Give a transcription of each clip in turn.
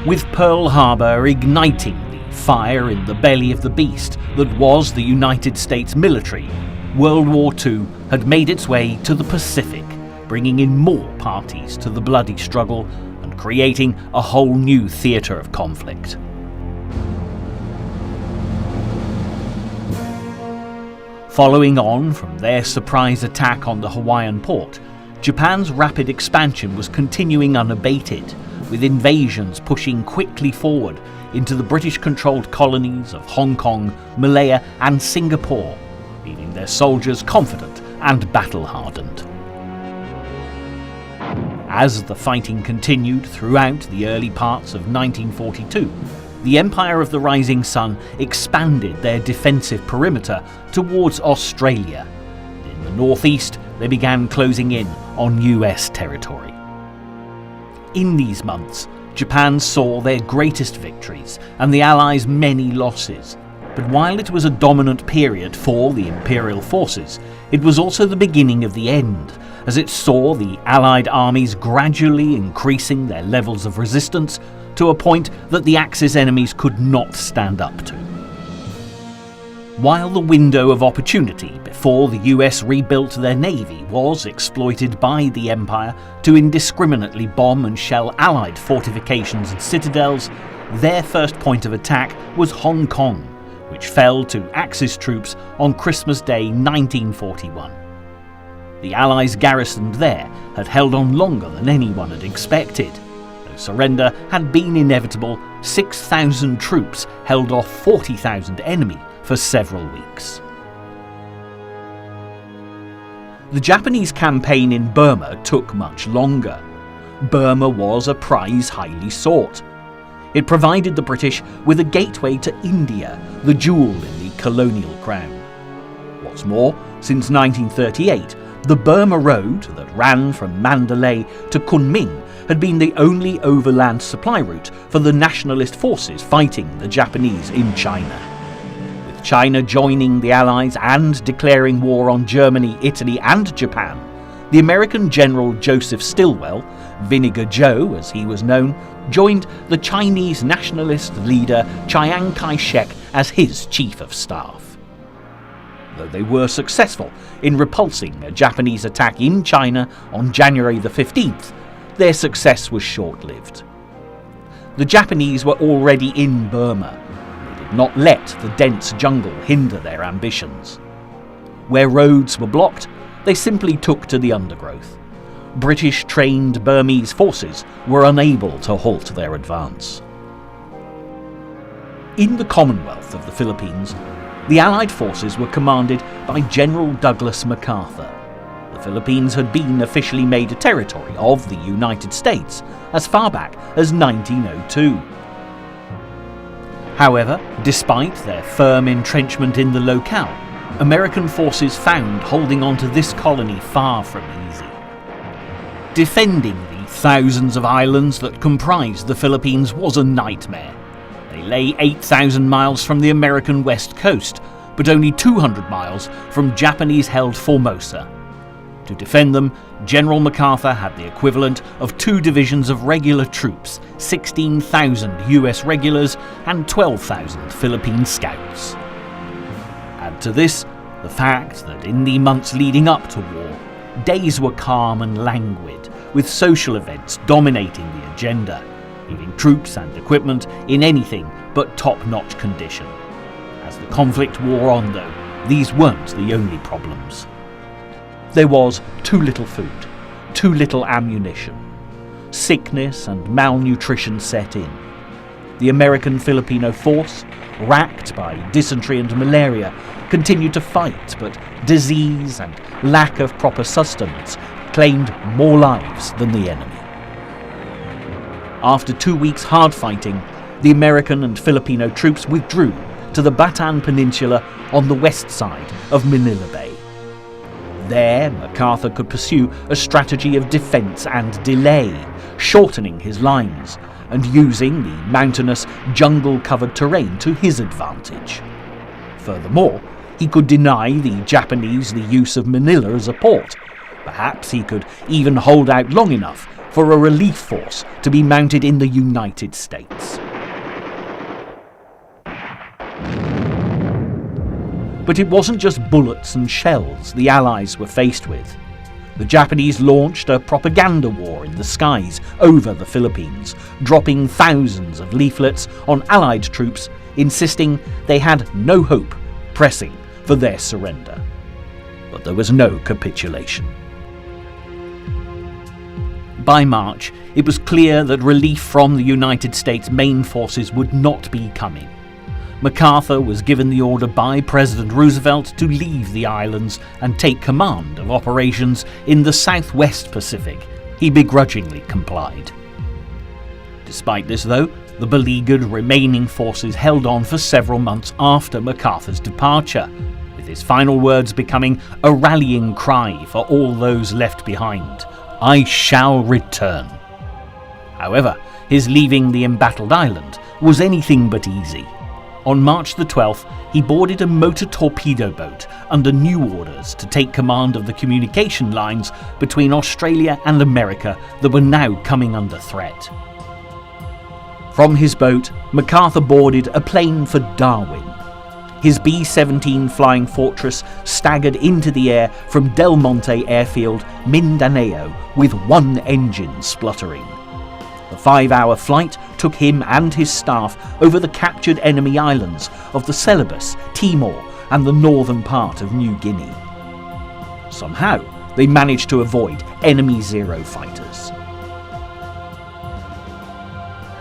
with Pearl Harbor igniting the fire in the belly of the beast that was the United States military. World War II had made its way to the Pacific, bringing in more parties to the bloody struggle and creating a whole new theatre of conflict. Following on from their surprise attack on the Hawaiian port, Japan's rapid expansion was continuing unabated, with invasions pushing quickly forward into the British-controlled colonies of Hong Kong, Malaya and Singapore, leaving their soldiers confident and battle-hardened. As the fighting continued throughout the early parts of 1942, the Empire of the Rising Sun expanded their defensive perimeter towards Australia. In the northeast, they began closing in on US territory. In these months, Japan saw their greatest victories and the Allies' many losses. But while it was a dominant period for the Imperial forces, it was also the beginning of the end, as it saw the Allied armies gradually increasing their levels of resistance to a point that the Axis enemies could not stand up to. While the window of opportunity before the US rebuilt their navy was exploited by the Empire to indiscriminately bomb and shell Allied fortifications and citadels, their first point of attack was Hong Kong, which fell to Axis troops on Christmas Day 1941. The Allies garrisoned there had held on longer than anyone had expected. Though surrender had been inevitable, 6,000 troops held off 40,000 enemy for several weeks. The Japanese campaign in Burma took much longer. Burma was a prize highly sought. It provided the British with a gateway to India, the jewel in the colonial crown. What's more, since 1938, the Burma Road that ran from Mandalay to Kunming had been the only overland supply route for the nationalist forces fighting the Japanese in China. With China joining the Allies and declaring war on Germany, Italy and Japan, the American General Joseph Stilwell, Vinegar Joe as he was known, joined the Chinese nationalist leader Chiang Kai-shek as his chief of staff. Though they were successful in repulsing a Japanese attack in China on January the 15th, their success was short-lived. The Japanese were already in Burma. They did not let the dense jungle hinder their ambitions. Where roads were blocked, they simply took to the undergrowth. British-trained Burmese forces were unable to halt their advance. In the Commonwealth of the Philippines, the Allied forces were commanded by General Douglas MacArthur. The Philippines had been officially made a territory of the United States as far back as 1902. However, despite their firm entrenchment in the locale, American forces found holding on to this colony far from easy. Defending the thousands of islands that comprised the Philippines was a nightmare. They lay 8,000 miles from the American west coast, but only 200 miles from Japanese-held Formosa. To defend them, General MacArthur had the equivalent of 2 divisions of regular troops, 16,000 US regulars and 12,000 Philippine scouts. Add to this the fact that in the months leading up to war, days were calm and languid, with social events dominating the agenda, leaving troops and equipment in anything but top-notch condition. As the conflict wore on, though, these weren't the only problems. There was too little food, too little ammunition. Sickness and malnutrition set in. The American Filipino force, racked by dysentery and malaria, continued to fight, but disease and lack of proper sustenance claimed more lives than the enemy. After 2 weeks hard fighting, the American and Filipino troops withdrew to the Bataan Peninsula on the west side of Manila Bay. There, MacArthur could pursue a strategy of defence and delay, shortening his lines and using the mountainous, jungle-covered terrain to his advantage. Furthermore, he could deny the Japanese the use of Manila as a port. Perhaps he could even hold out long enough for a relief force to be mounted in the United States. But it wasn't just bullets and shells the Allies were faced with. The Japanese launched a propaganda war in the skies over the Philippines, dropping thousands of leaflets on Allied troops, insisting they had no hope, pressing for their surrender. But there was no capitulation. By March, it was clear that relief from the United States main forces would not be coming. MacArthur was given the order by President Roosevelt to leave the islands and take command of operations in the Southwest Pacific. He begrudgingly complied. Despite this, though, the beleaguered remaining forces held on for several months after MacArthur's departure, with his final words becoming a rallying cry for all those left behind: "I shall return." However, his leaving the embattled island was anything but easy. On March the 12th, he boarded a motor torpedo boat under new orders to take command of the communication lines between Australia and America that were now coming under threat. From his boat, MacArthur boarded a plane for Darwin. His B-17 Flying Fortress staggered into the air from Del Monte Airfield, Mindanao, with one engine spluttering. The 5-hour flight took him and his staff over the captured enemy islands of the Celebes, Timor, and the northern part of New Guinea. Somehow, they managed to avoid enemy Zero fighters.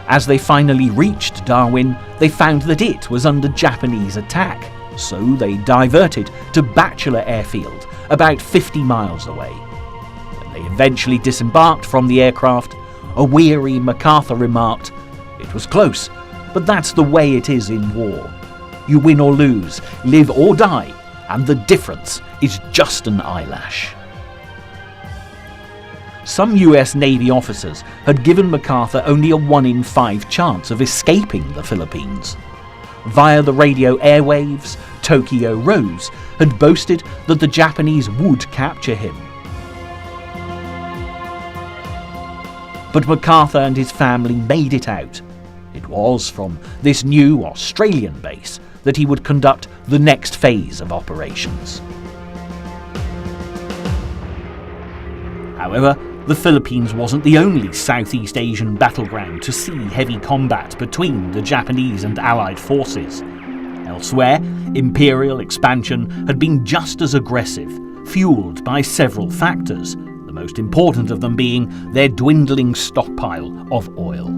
As they finally reached Darwin, they found that it was under Japanese attack, so they diverted to Batchelor Airfield, about 50 miles away. When they eventually disembarked from the aircraft, a weary MacArthur remarked, "It was close, but that's the way it is in war. You win or lose, live or die, and the difference is just an eyelash." Some US Navy officers had given MacArthur only a 1 in 5 chance of escaping the Philippines. Via the radio airwaves, Tokyo Rose had boasted that the Japanese would capture him. But MacArthur and his family made it out. It was from this new Australian base that he would conduct the next phase of operations. However, the Philippines wasn't the only Southeast Asian battleground to see heavy combat between the Japanese and Allied forces. Elsewhere, imperial expansion had been just as aggressive, fueled by several factors, the most important of them being their dwindling stockpile of oil.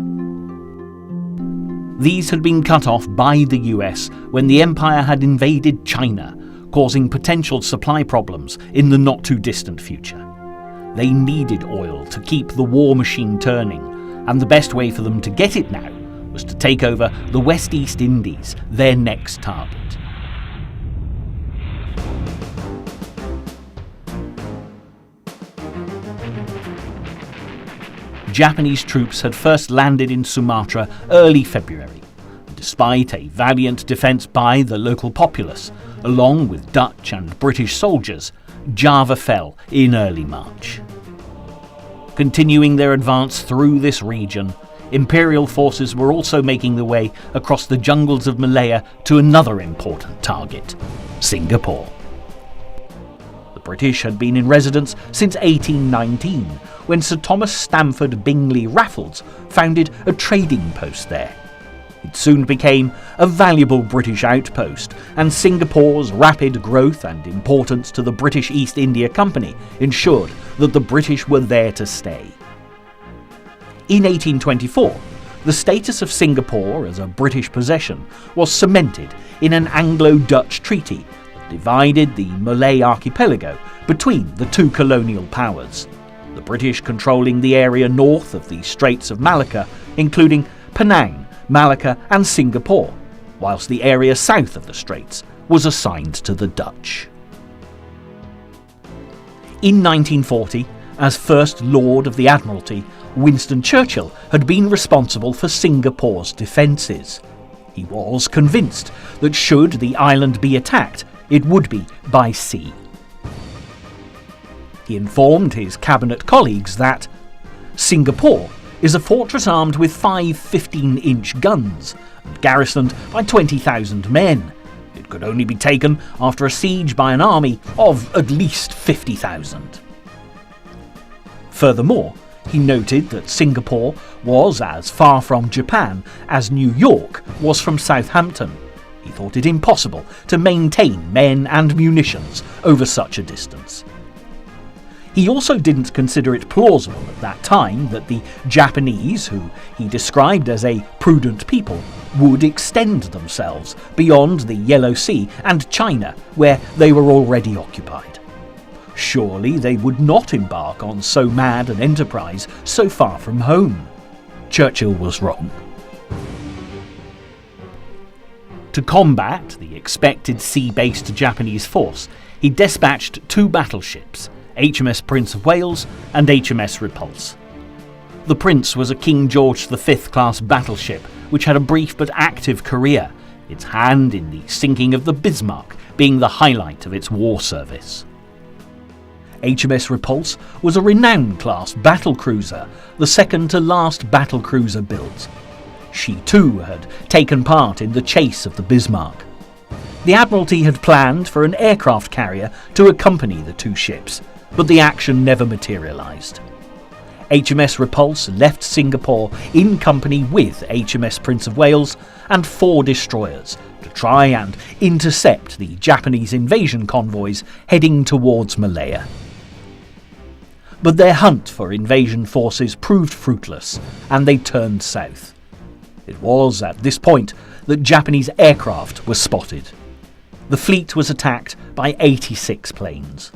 These had been cut off by the US when the empire had invaded China, causing potential supply problems in the not-too-distant future. They needed oil to keep the war machine turning, and the best way for them to get it now was to take over the West East Indies, their next target. Japanese troops had first landed in Sumatra early February. Despite a valiant defence by the local populace, along with Dutch and British soldiers, Java fell in early March. Continuing their advance through this region, Imperial forces were also making their way across the jungles of Malaya to another important target, Singapore. The British had been in residence since 1819, when Sir Thomas Stamford Bingley Raffles founded a trading post there. It soon became a valuable British outpost, and Singapore's rapid growth and importance to the British East India Company ensured that the British were there to stay. In 1824, the status of Singapore as a British possession was cemented in an Anglo-Dutch treaty that divided the Malay archipelago between the two colonial powers, the British controlling the area north of the Straits of Malacca, including Penang, Malacca and Singapore, whilst the area south of the Straits was assigned to the Dutch. In 1940, as First Lord of the Admiralty, Winston Churchill had been responsible for Singapore's defences. He was convinced that should the island be attacked, it would be by sea. He informed his cabinet colleagues that Singapore is a fortress armed with 5 15-inch guns and garrisoned by 20,000 men. It could only be taken after a siege by an army of at least 50,000. Furthermore, he noted that Singapore was as far from Japan as New York was from Southampton. He thought it impossible to maintain men and munitions over such a distance. He also didn't consider it plausible at that time that the Japanese, who he described as a prudent people, would extend themselves beyond the Yellow Sea and China, where they were already occupied. Surely they would not embark on so mad an enterprise so far from home. Churchill was wrong. To combat the expected sea-based Japanese force, he dispatched 2 battleships, HMS Prince of Wales and HMS Repulse. The Prince was a King George V class battleship which had a brief but active career, its hand in the sinking of the Bismarck being the highlight of its war service. HMS Repulse was a renowned class battlecruiser, the second to last battlecruiser built. She too had taken part in the chase of the Bismarck. The Admiralty had planned for an aircraft carrier to accompany the 2 ships, but the action never materialised. HMS Repulse left Singapore in company with HMS Prince of Wales and 4 destroyers to try and intercept the Japanese invasion convoys heading towards Malaya. But their hunt for invasion forces proved fruitless, and they turned south. It was at this point that Japanese aircraft were spotted. The fleet was attacked by 86 planes.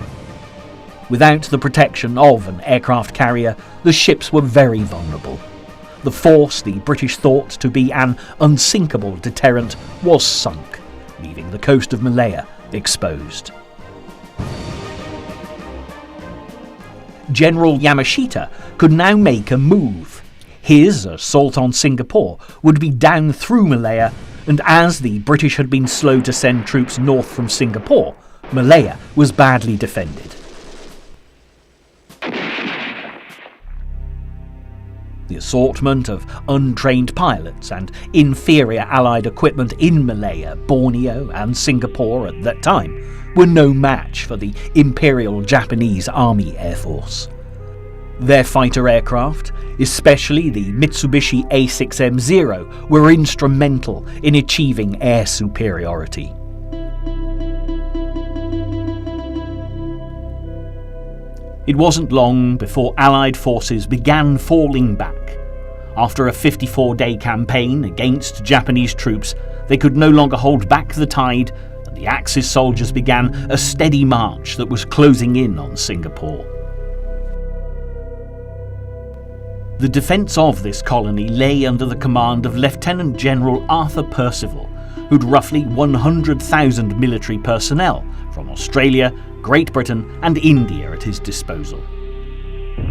Without the protection of an aircraft carrier, the ships were very vulnerable. The force the British thought to be an unsinkable deterrent was sunk, leaving the coast of Malaya exposed. General Yamashita could now make a move. His assault on Singapore would be down through Malaya, and as the British had been slow to send troops north from Singapore, Malaya was badly defended. The assortment of untrained pilots and inferior Allied equipment in Malaya, Borneo and Singapore at that time were no match for the Imperial Japanese Army Air Force. Their fighter aircraft, especially the Mitsubishi A6M0, were instrumental in achieving air superiority. It wasn't long before Allied forces began falling back. After a 54-day campaign against Japanese troops, they could no longer hold back the tide, and the Axis soldiers began a steady march that was closing in on Singapore. The defence of this colony lay under the command of Lieutenant General Arthur Percival, who'd roughly 100,000 military personnel from Australia, Great Britain and India at his disposal.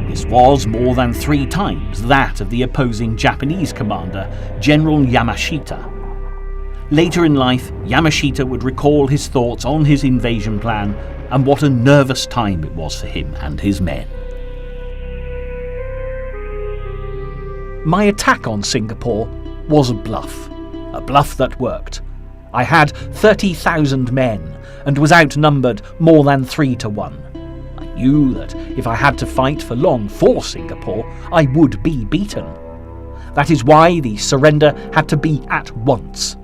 This was more than 3 times that of the opposing Japanese commander, General Yamashita. Later in life, Yamashita would recall his thoughts on his invasion plan and what a nervous time it was for him and his men. My attack on Singapore was a bluff that worked. I had 30,000 men and was outnumbered more than 3 to 1. I knew that if I had to fight for long for Singapore, I would be beaten. That is why the surrender had to be at once.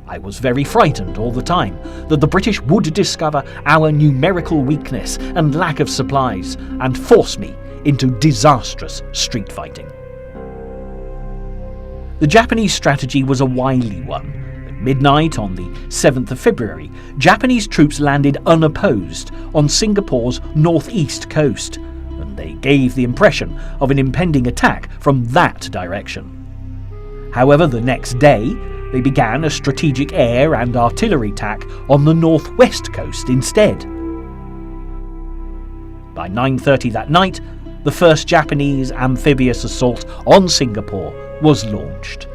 I was very frightened all the time that the British would discover our numerical weakness and lack of supplies and force me into disastrous street fighting. The Japanese strategy was a wily one. At midnight on the 7th of February, Japanese troops landed unopposed on Singapore's northeast coast, and they gave the impression of an impending attack from that direction. However, the next day, they began a strategic air and artillery attack on the northwest coast instead. By 9:30 that night, the first Japanese amphibious assault on Singapore was launched.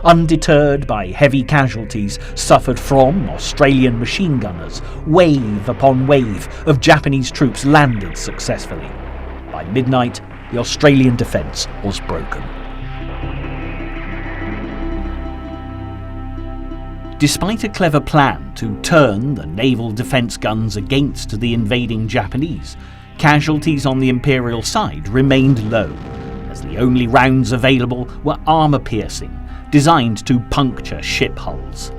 Undeterred by heavy casualties suffered from Australian machine gunners, wave upon wave of Japanese troops landed successfully. By midnight, the Australian defence was broken. Despite a clever plan to turn the naval defence guns against the invading Japanese, casualties on the Imperial side remained low, as the only rounds available were armour-piercing, designed to puncture ship hulls.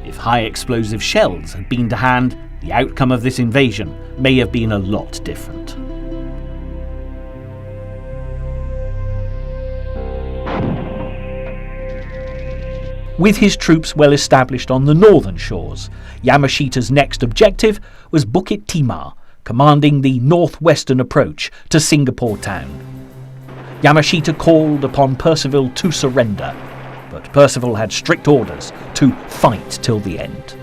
If high-explosive shells had been to hand, the outcome of this invasion may have been a lot different. With his troops well established on the northern shores, Yamashita's next objective was Bukit Timah, commanding the northwestern approach to Singapore town. Yamashita called upon Percival to surrender, but Percival had strict orders to fight till the end.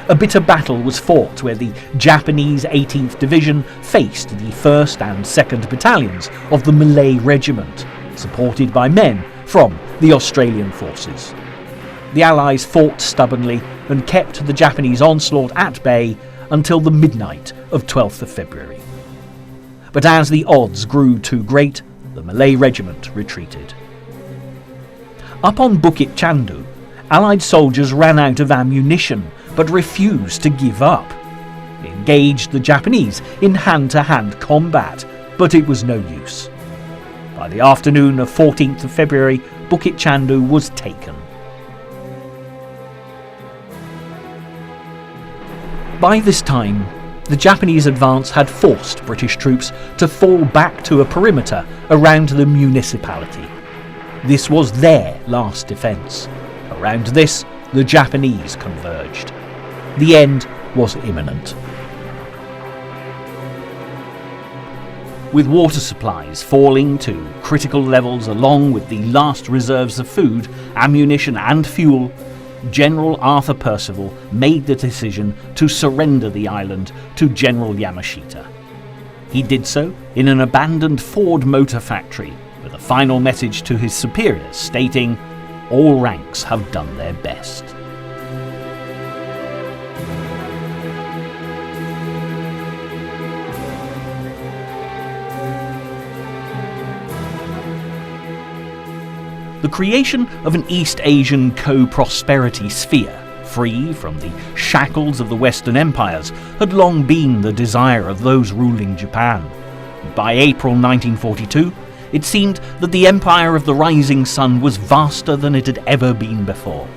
A bitter battle was fought where the Japanese 18th Division faced the 1st and 2nd Battalions of the Malay Regiment, supported by men from the Australian forces. The Allies fought stubbornly and kept the Japanese onslaught at bay until the midnight of 12th of February. But as the odds grew too great, the Malay Regiment retreated. Up on Bukit Chandu, Allied soldiers ran out of ammunition but refused to give up. They engaged the Japanese in hand-to-hand combat, but it was no use. By the afternoon of 14th of February, Bukit Chandu was taken. By this time, the Japanese advance had forced British troops to fall back to a perimeter around the municipality. This was their last defence. Around this, the Japanese converged. The end was imminent. With water supplies falling to critical levels along with the last reserves of food, ammunition and fuel, General Arthur Percival made the decision to surrender the island to General Yamashita. He did so in an abandoned Ford motor factory with a final message to his superiors stating, "All ranks have done their best." The creation of an East Asian co-prosperity sphere, free from the shackles of the Western empires, had long been the desire of those ruling Japan. By April 1942, it seemed that the empire of the rising sun was vaster than it had ever been before.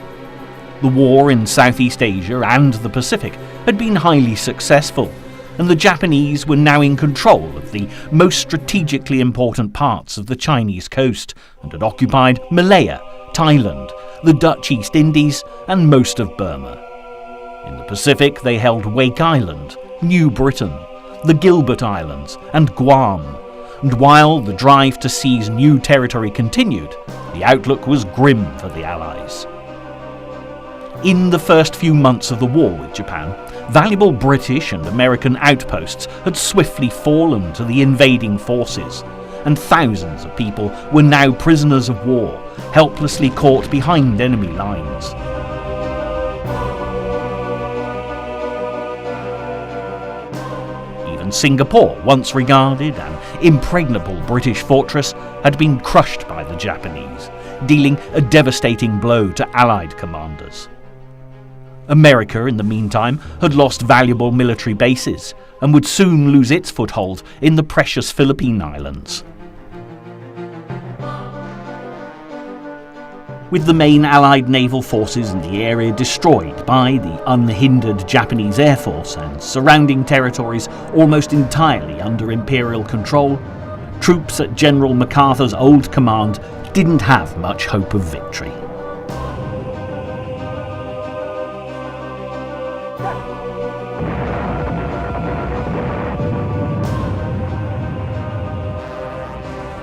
The war in Southeast Asia and the Pacific had been highly successful, and the Japanese were now in control of the most strategically important parts of the Chinese coast and had occupied Malaya, Thailand, the Dutch East Indies and most of Burma. In the Pacific they held Wake Island, New Britain, the Gilbert Islands and Guam, and while the drive to seize new territory continued, the outlook was grim for the Allies. In the first few months of the war with Japan, valuable British and American outposts had swiftly fallen to the invading forces, and thousands of people were now prisoners of war, helplessly caught behind enemy lines. Even Singapore, once regarded an impregnable British fortress, had been crushed by the Japanese, dealing a devastating blow to Allied commanders. America, in the meantime, had lost valuable military bases and would soon lose its foothold in the precious Philippine Islands. With the main Allied naval forces in the area destroyed by the unhindered Japanese Air Force and surrounding territories almost entirely under Imperial control, troops at General MacArthur's old command didn't have much hope of victory.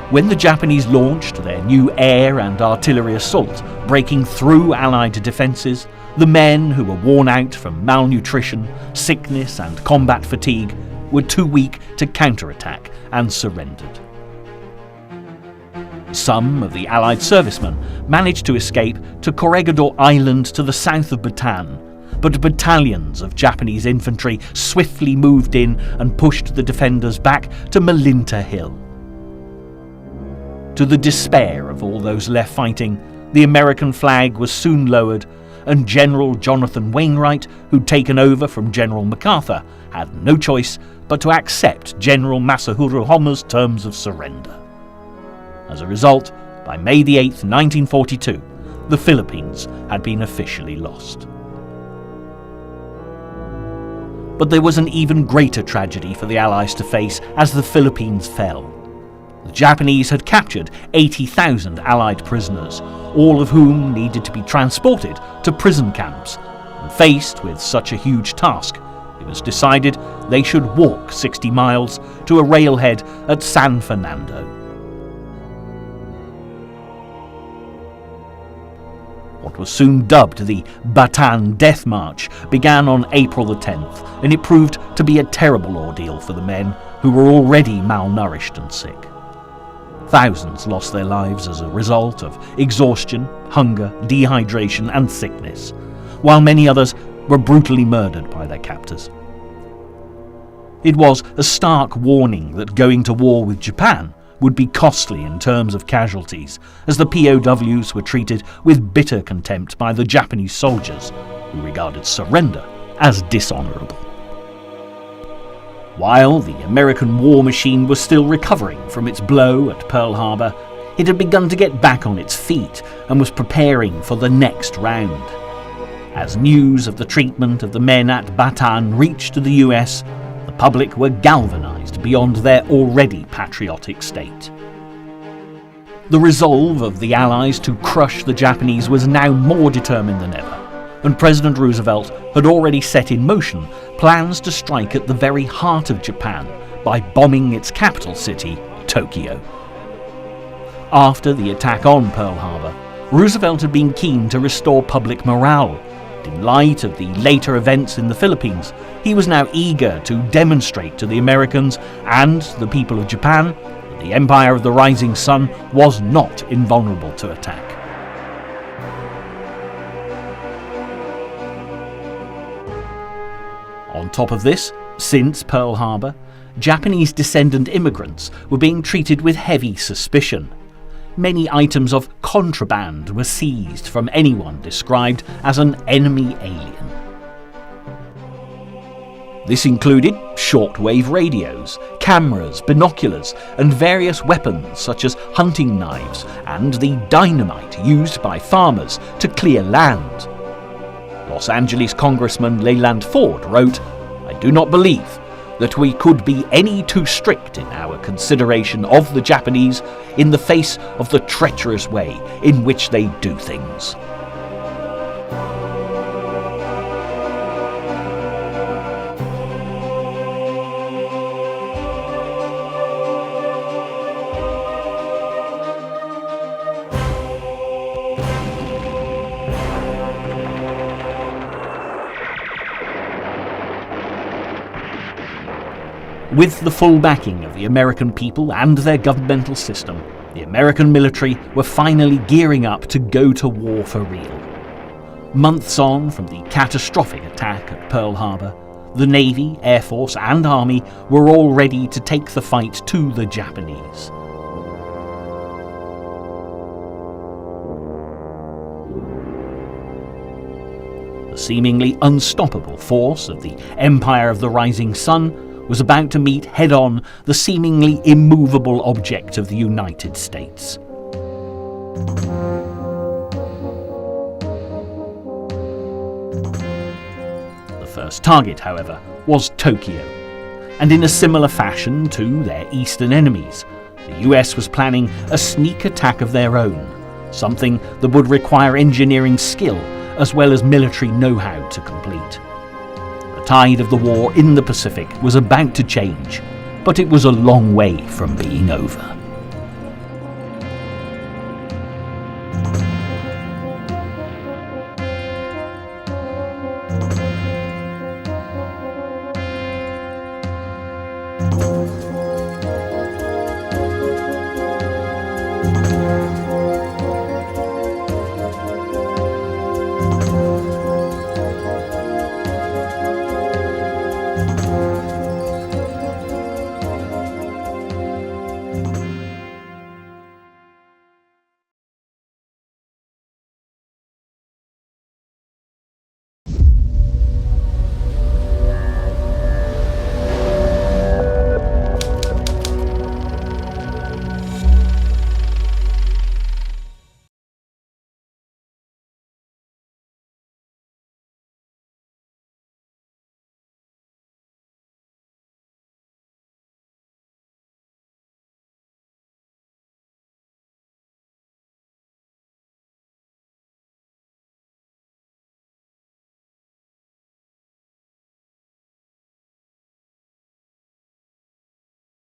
When the Japanese launched their new air and artillery assault, breaking through Allied defences, the men who were worn out from malnutrition, sickness and combat fatigue were too weak to counterattack and surrendered. Some of the Allied servicemen managed to escape to Corregidor Island to the south of Bataan, but battalions of Japanese infantry swiftly moved in and pushed the defenders back to Malinta Hill. To the despair of all those left fighting, the American flag was soon lowered, and General Jonathan Wainwright, who'd taken over from General MacArthur, had no choice but to accept General Masahiro Homa's terms of surrender. As a result, by May the 8th, 1942, the Philippines had been officially lost. But there was an even greater tragedy for the Allies to face as the Philippines fell. The Japanese had captured 80,000 Allied prisoners, all of whom needed to be transported to prison camps, and faced with such a huge task, it was decided they should walk 60 miles to a railhead at San Fernando. What was soon dubbed the Bataan Death March began on April the 10th, and it proved to be a terrible ordeal for the men who were already malnourished and sick. Thousands lost their lives as a result of exhaustion, hunger, dehydration and sickness, while many others were brutally murdered by their captors. It was a stark warning that going to war with Japan would be costly in terms of casualties, as the POWs were treated with bitter contempt by the Japanese soldiers, who regarded surrender as dishonourable. While the American war machine was still recovering from its blow at Pearl Harbor, it had begun to get back on its feet and was preparing for the next round. As news of the treatment of the men at Bataan reached the US, the public were galvanized beyond their already patriotic state. The resolve of the Allies to crush the Japanese was now more determined than ever, and President Roosevelt had already set in motion plans to strike at the very heart of Japan by bombing its capital city, Tokyo. After the attack on Pearl Harbor, Roosevelt had been keen to restore public morale. In light of the later events in the Philippines, he was now eager to demonstrate to the Americans and the people of Japan that the Empire of the Rising Sun was not invulnerable to attack. On top of this, since Pearl Harbor, Japanese descendant immigrants were being treated with heavy suspicion. Many items of contraband were seized from anyone described as an enemy alien. This included shortwave radios, cameras, binoculars, and various weapons such as hunting knives and the dynamite used by farmers to clear land. Los Angeles Congressman Leland Ford wrote, "I do not believe that we could be any too strict in our consideration of the Japanese in the face of the treacherous way in which they do things." With the full backing of the American people and their governmental system, the American military were finally gearing up to go to war for real. Months on from the catastrophic attack at Pearl Harbor, the Navy, Air Force and Army were all ready to take the fight to the Japanese. The seemingly unstoppable force of the Empire of the Rising Sun was about to meet head-on the seemingly immovable object of the United States. The first target, however, was Tokyo, and in a similar fashion to their eastern enemies, the US was planning a sneak attack of their own, something that would require engineering skill as well as military know-how to complete. The tide of the war in the Pacific was about to change, but it was a long way from being over.